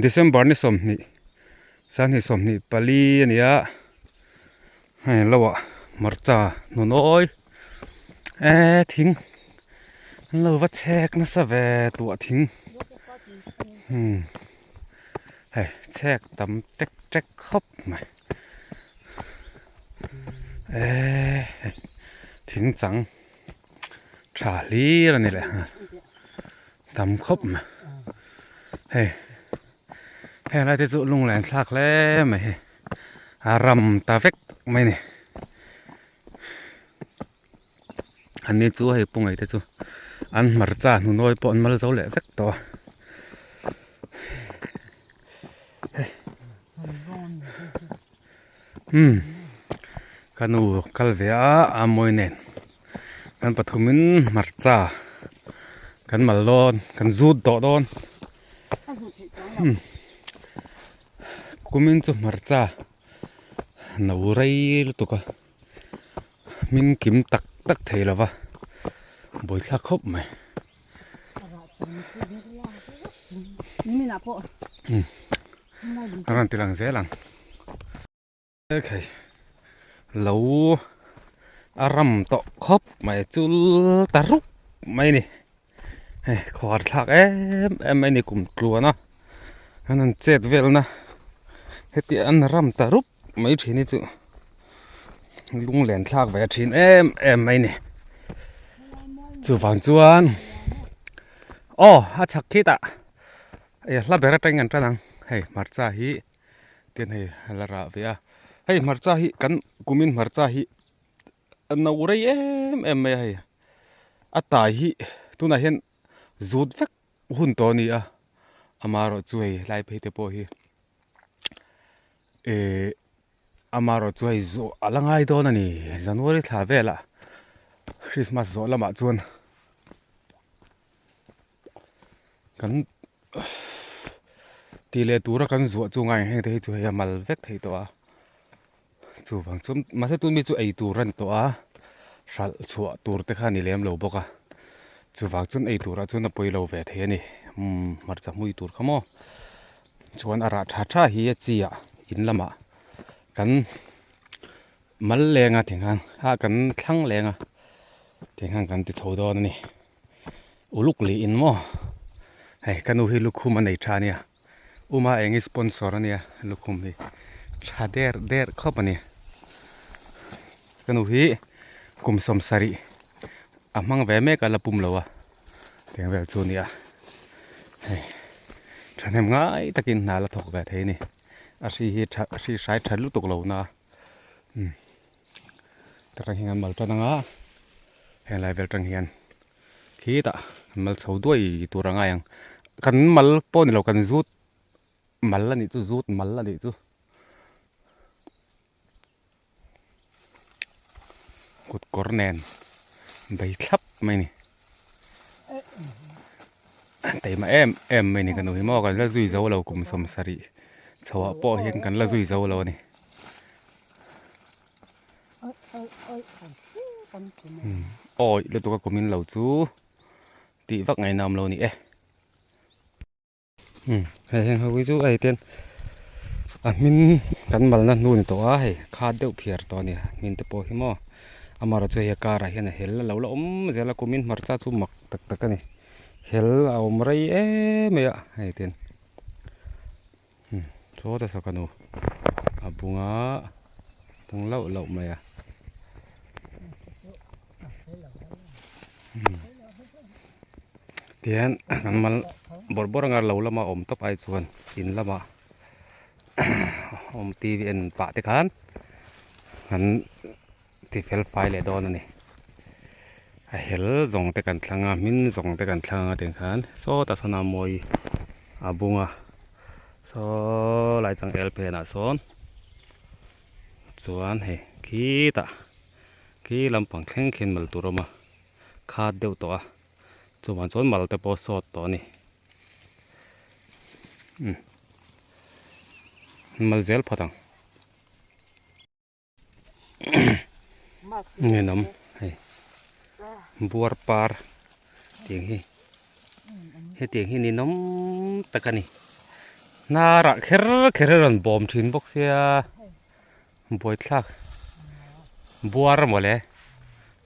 December ni som ni san ni som ni pali ania hay lawa marcha nu noi thing lo va chek na sa ve tu thing hay chek tam tek tek khop mai thing chang cha li la ni le tam khop ma hey hey lại tiếp tục lung lẹn thác lẽ mày rầm ta vét mày nè anh này chú hay bung ấy thế chú anh mở ra nó nói bọn mở dấu lẹ vét to canu calvea mồi nền can bắt thumin mở ra can mở lon can rút đỏ đòn kumin chu marcha no rei lu tuka min kim tak tak thei lawa boi thla khop mai aran tilang zelang okay lo aram to khop mai chul taruk mai ni khor thak em mai ni kum tlua na anan chet vel na heti an ram tarup mai thini chu lung len thlak ve thin em mai ni chu wang chuan a chak khita hla bera teng an tanang hei marcha hi ten hei lara vea hei marcha hi kan kumin marcha hi no rei em mai hei atai hi tuna hen zut vek hun to ni amaro chu hei lai phei te po hi amaro chu hei zo alangai don ani January thla vela Christmas zo lama chuan kan tile tura kan zo chu ngai heng te chu hei mal vek thei to chu wang chum ma se tu mi chu ei turan to sal chua tur te kha ni lem lo boka chu wang chun ei tura chun a poi lo ve the ani mar cha mui tur khamo chuan ara tha tha hi chia in lama kan mal lenga thingang kan thlang lenga thingang kan ti thodon ni uluk li in mo hei kanu hi lukhum anei tha nia uma engi sponsor ania lukhum hi tha der khop ani kanu hi kum som sari amang ve me ka lapum lowa teng ve chu nia hei thanem ngai takin na la thok ve the ni asi sai thalu tok lo na tang hian mal tananga hen lai vel tang hian khi ta mal chho doi turanga yang kan mal po ni lo kan zut mal la ni chu zut mal la ni chu kut kornen bai thlap mai ni tay mà em mai ni kan ui mo kan la zui zo lo kum som sari chawa po hian kan la zui zo lo ni ôi lúc tôi có comment lâu chú tị vắc ngày nào lâu nè hay hơi chú ấy tên mình cắn mal na nuôi to hay khát đeo phiền to nè mình tập bò himo amara chơi ya cara hiền này hell lâu lâu giờ là comment mar cha chú mặc tak tak này hell ao mray mày ạ hay tên số ta sao canu bunga tung lâu lâu mày à tian kan mal bor ngar lo lama om top ai chuan in lama om tvn pa te khan kan ti fel file don ani a hel zong te kan thlanga min zong te kan thlanga ten khan so ta sana moi abunga so lai chang lp na son chuan he khi lampang khen khen mal turoma khát deuh to chu man chon mal te po sot to ni mal zel phatang nghe nằm hay buar par tiếng hi he tiang hi ni nom takani nara kher ron bom thin bok sia boi thlak buar mole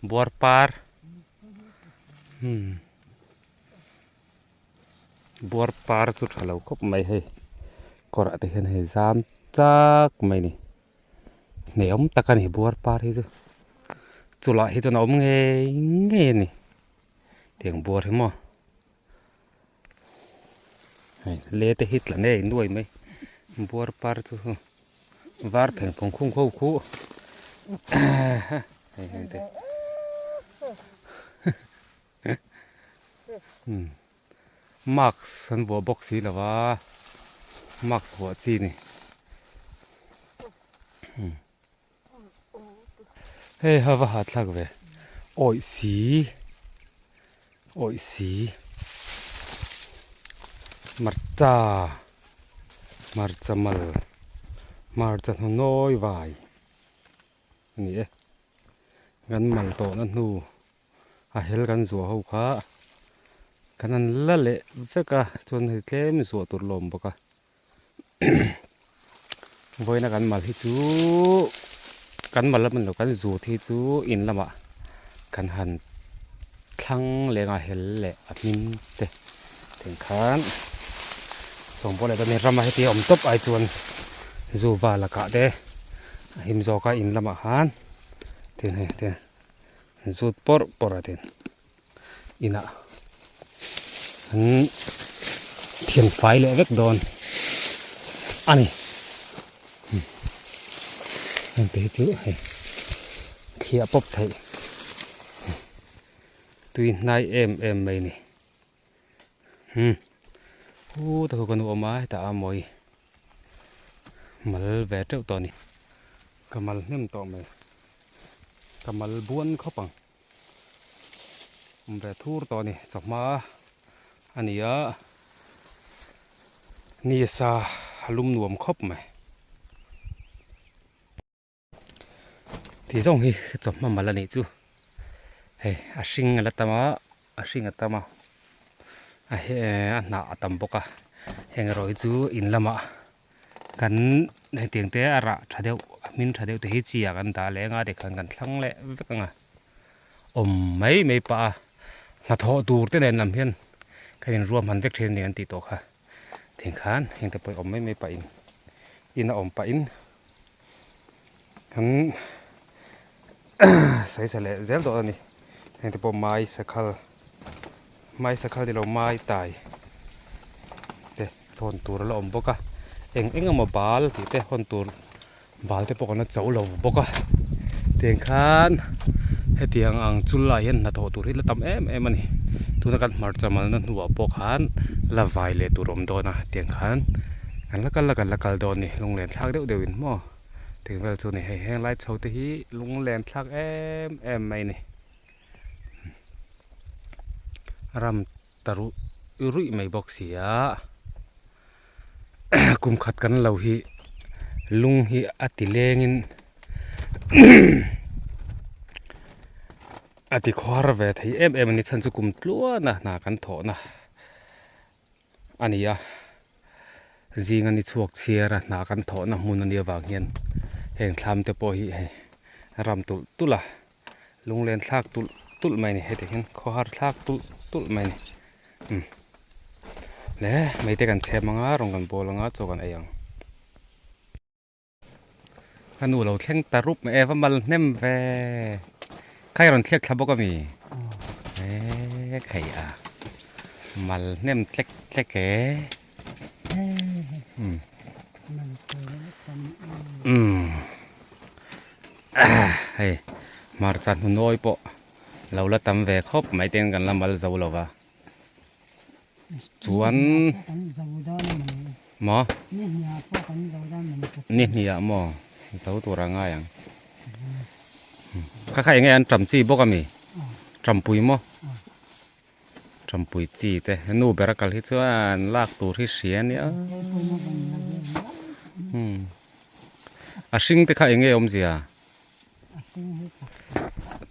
buar par buar par chu thalo khop mai he kora te hen he zam chak mai ni neom takani buar par hi chu chula hi chu nom nge ni tiang buar hi mo le te hit la ne nuôi mai buar par chu var pheng phong khung khâu khu te Max san bo box hi lawa Max bo chi ni hey hava hat lag ve oi si marcha noi vai ni e gan mal to na nu a hel gan zo ho kha kanan la le veka chon hi tlem zo tur lom boka voina kan mal hi chu kan mal man lo kan zu thi chu in lama kan han thlang lenga hel le amin te theng khan song bole da ni rama he ti om top ai chuan zu wa la ka de him zo ka in lama han ten he te zut por aten ina thiền phái lệ vết đòn ani anh thấy chữ hay khía bốc thấy tuy nay em mày nè ta còn ôm má ta mồi mal vẽ trâu to nè kamal nem to mày kamal buôn khó bằng vẽ thua to nè chọc má anh ấyนี่ซาลุ่มนวมครบไหมที่ส่งฮีจบมาแล้วนี่จูเฮ้อาชิงอะไรตามาอาชิงอะไรตามาเฮ้หน้าตำบกะเฮงรอยจูอินละมากันในเตียงเตะระชาเดียวมินชาเดียวเตะฮิจีกันตาเล้งอ่ะเด็กกันทั้งเละเวกังอ่ะไม่ป่าหน้าท้อตูดเตะเด่นลำเพียนใครรวมมันเวกเทนเนี่ยตีโตค่ะถึงขานเห็นแต่ปล่อยไม่ไปอินไปอินทั้งใส่เสลเซลตัวนี้เห็นแต่ปล่อยไม้สักคัลที่เราไม้ตายเด็ทนตัวเราบกะเอ็งเอามาบาลที่เตะทนตัวบาลที่ปกติเจ้าเราบกะถึงขานให้เตียงอังจุลายเห็นนาทอตัวที่เราทำมันนี่ทุกการมาร์จมันนั่นหัวปกหันละไวเลยตัวรมโดนนะเตียงขันอันละกันโดนนี่ลงแรงทักเดียวอินมั่วถึงเวลาตัวนี้ให้แห้งไล่เช่าที่ลงแรงทักไม่นี่รำตารุยไม่บอกเสียกุมขัดกันเราฮีลุงฮีอติเลงินอธิควาร์เวทให้นี่ฉันจะกุมตัวนะนากันโถนะอันนี้จีงันนี่ชวกเชียร์นากันโถนะมุนอันเดียววางเงินเห็นคลำเตปโอฮีให้รำตุละลุงเล่นทักตุลไม่นี่ให้เห็นควาร์ทักตุลไม่นี่แล้วไม่ได้กันเชฟมังรองกันโบลงโจกันเองกันหนูเราแข่งตารุปว่ามันเน่มเวใครรอนเทียกครับบอกก็มีใครมันเน่มเล็กเฮ้มาจัดหุ่นน้อยปะเราละทำเวครบไม่เต้นกันละมาจะเราวะชวนหมอนี่หมอเสาตัวร่างง่ายอย่างข้าใครไงอันจำจีบอกก็มีจำปุยมั้งจำปุยจีแต่นู่เบรักกัลที่ว่าลากตัวที่เสียเนี่ยอาชิงแต่ข้าเองไงอมจี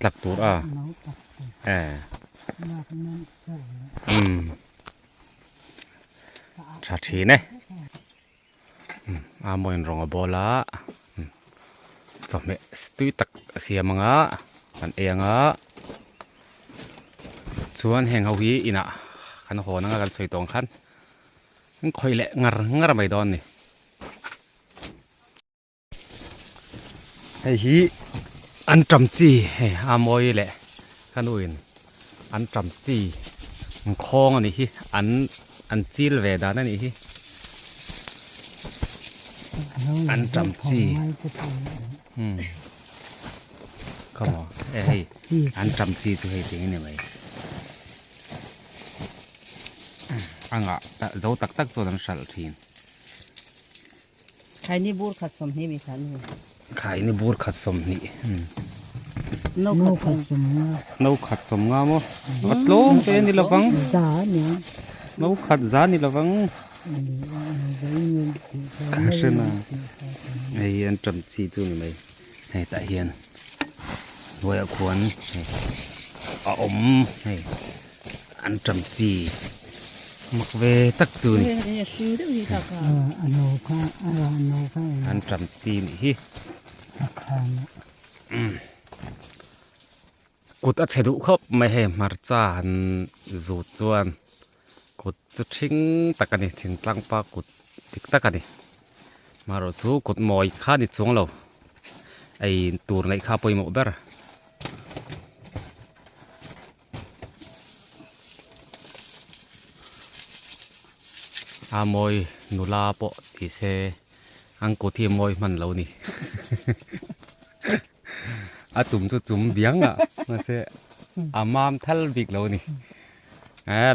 หลักตัว ชาทีเนี่ยมวยรองบอละตัวเมสตุยตักเสียมังอ่ะมันเองอ่ะส่วนแห่งเขาวีอินะขันหัวนั่งกันสวยตรงขันคอยเละงัรไม่ดอนนี่ไอ้ฮีอันจำจีมวยแหละขันอื่นอันจำจีมันคล้องอันนี้ฮีอันจีลเวดานั่นนี่ฮีอันจำจีก็มออันจำจีตัวเองนี่ไหมอังอ่ะแต่เราตักตัวนั้นสั่งทีใครนี่บูดขัดสมนี่มีฉันอยู่ขายนี่บูดขัดสมนี่นกขัดสมนกขัดสมงามมั้งวัดโลเป็นนี่ละวังจ้าเนี่ยนกขัดจานนี่ละวังข้าศึกนะไอ้ยันจำจีตัวนี่ไหมให้ตาเฮียนวัยขวัญอมให้อันจำจีมักเวตักจูนี่อันจำจีนี่ฮิกุดอัดเสดุครับไม่ให้มาจ้าหันจูจวนกุดจุดทิ้งตะกันนี่ทิ้งตั้งปากุดติกตะกันนี่มาเราสู้กุดมอยข้านิดสวงเราไอตัวในข้าไปหมดเบอร์มวยนุลาปะที่เซอังกุที่มวยมันเรานี่จุ่มเบียงอ่ะมาเซมามทัลบิกเรานี่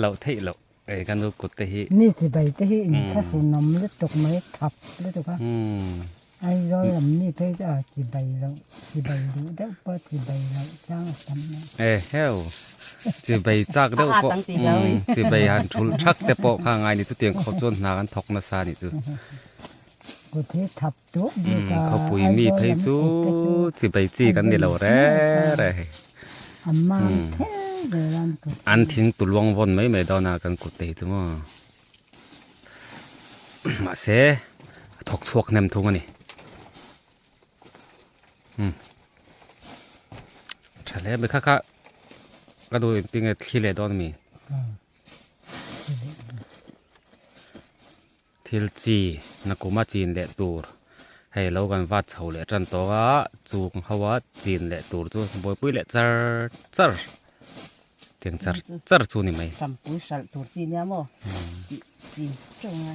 เราเท่เรากันดูกุดเตหินี่สิใบเตหิถ้าสูนมแล้วตกไม้ทับแล้วถูกปะไอ้ร้อยลำนี่เพื่อสิใบเราสิใบรู้ได้ปะสิใบเราจ้างทำนะเฮ้ยสิใบจากได้ปะสิใบหันชุลชักแต่ปะข้างไงนี่ตัวเตียงเขาจนนากันทกนาซานี่จูกุที่ทับจุกเขาปุยมีเพจูสิใบจีกันนี่เราแร่อันทิ้งตุลวงวนไม่ดอนากันกุดเตยมั้งมาเสถกชวกเนมทุ่งนี่ใช่แล้วไปข้าก็ดูเป็นไงที่เล่ดอนมีทิลจีนักกุมาจีนเละตูร์ให้เรากันวัดเฉาเละจันตัวจูงเขาว่าจีนเละตูร์จูบอยปุ้ยเละเจอเตียงเจอจูนี่ไหมทำปุ้ยสัลตูร์จีนเนี่ยมั้งจีนจงไง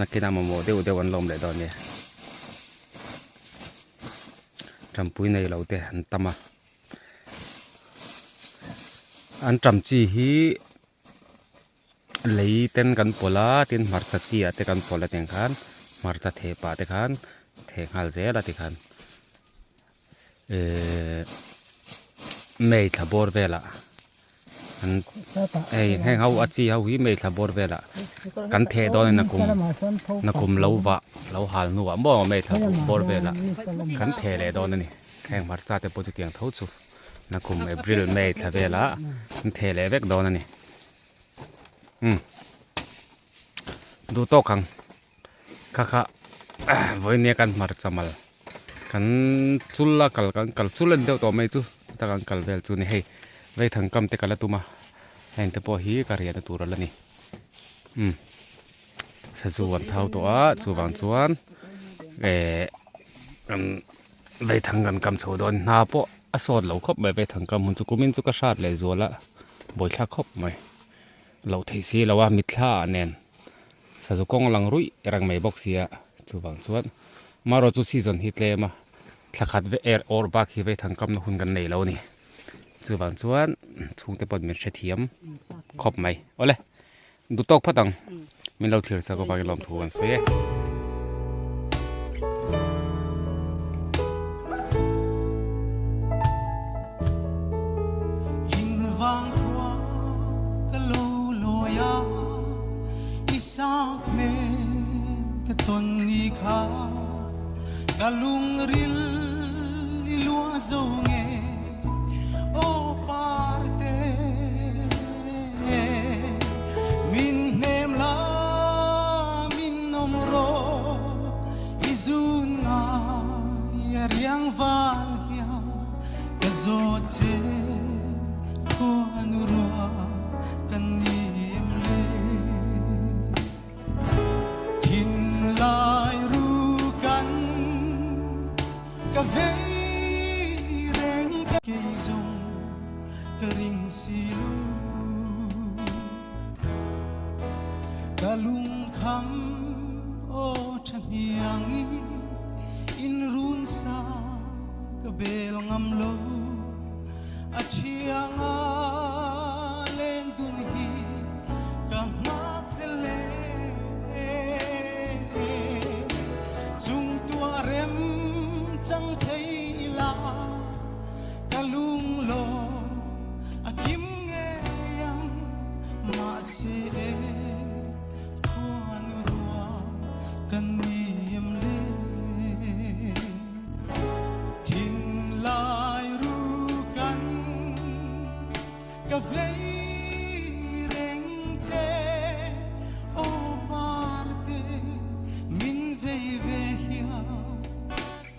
นักกินน้ำมันเดี๋ยววันลมเลยตอนนี้จำปุ้ยในเราเตะอันตมาอันจำจีฮีเลยเต้นกันปลาเต้นมาร์จัดจีอะเต้นกันปลาเต้นขันมาร์จัดเทปะเต้นขันเทหัลเซละเต้นขันไม่ทับบอร์เวล่ะอันให้เขาอัดจีเขาหิไม่ทับบอร์เวล่ะกันเทดอนนักกุมเล่าวะเล่าหาหนูอ่ะบ่ไม่ทับบอร์เวล่ะกันเทเลยดอนนี่แข่งมาร์จัดแต่ปกติอย่างเท่าสุดนักกุมเอบริลไม่ทับเวล่ะกันเทเลยเวกดอนนี่ดูโต๊ะขังข้าวันนี้กันมาร์จัมัลกันสุลละกันสุลเดียวตัวไม่จูตะกันกัลเวลจูนี่ให้ไว้ทั้งกำเตกัลตุมาเห็นแต่พอฮีการเรียนตัวละนี่ส่วนเท่าตัวส่วนส่วนไว้ทั้งกันกำโซดอนนาปอสอดเหล่าครบไว้ทั้งกำมันจุกุมินจุกชาติเลยส่วนละบ่อยชักครบไหมเราเทสีเราว่ามิตรล่าแน่นสุกงลังรุ่ยรังไม่บอกเสียส่วนส่วนมารอจุซีซันฮิตเลยมาถ้าขัดเวอร์ออร์บักฮีไว้ทั้งกำนหุ่นกันในเรานี่ส่วนช่วงแต่ปนมีเสียมครบไหมเอาเลยดูตกพัดตังมีเราเถื่อนสักบางลมทวนเสียต้นนี้ขากะลุงริลลัวโซเงโอปาร์เตมินเนมลา khăm ô chân hiang in run sa ka bel ngam lo a chianga len dun hi ka ngak le chung tua rem chẳng thấy la cả lung lo a kim nghe yang mà se khoan rua kan niệm le tin lai ru kan ka vei reng che o parte min vei ve hia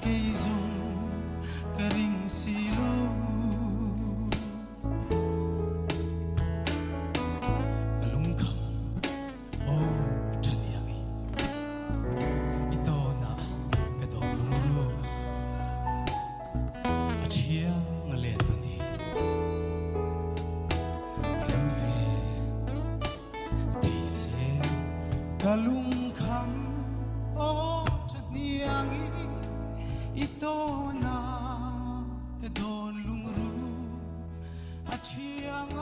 cây dung cả ring silo cả lung kham ô chân yang ito na cả đồ lung lo a chia nga le tu ni rem ve ti se cả lung kham ô chân yang ito na ka don lungru at siyang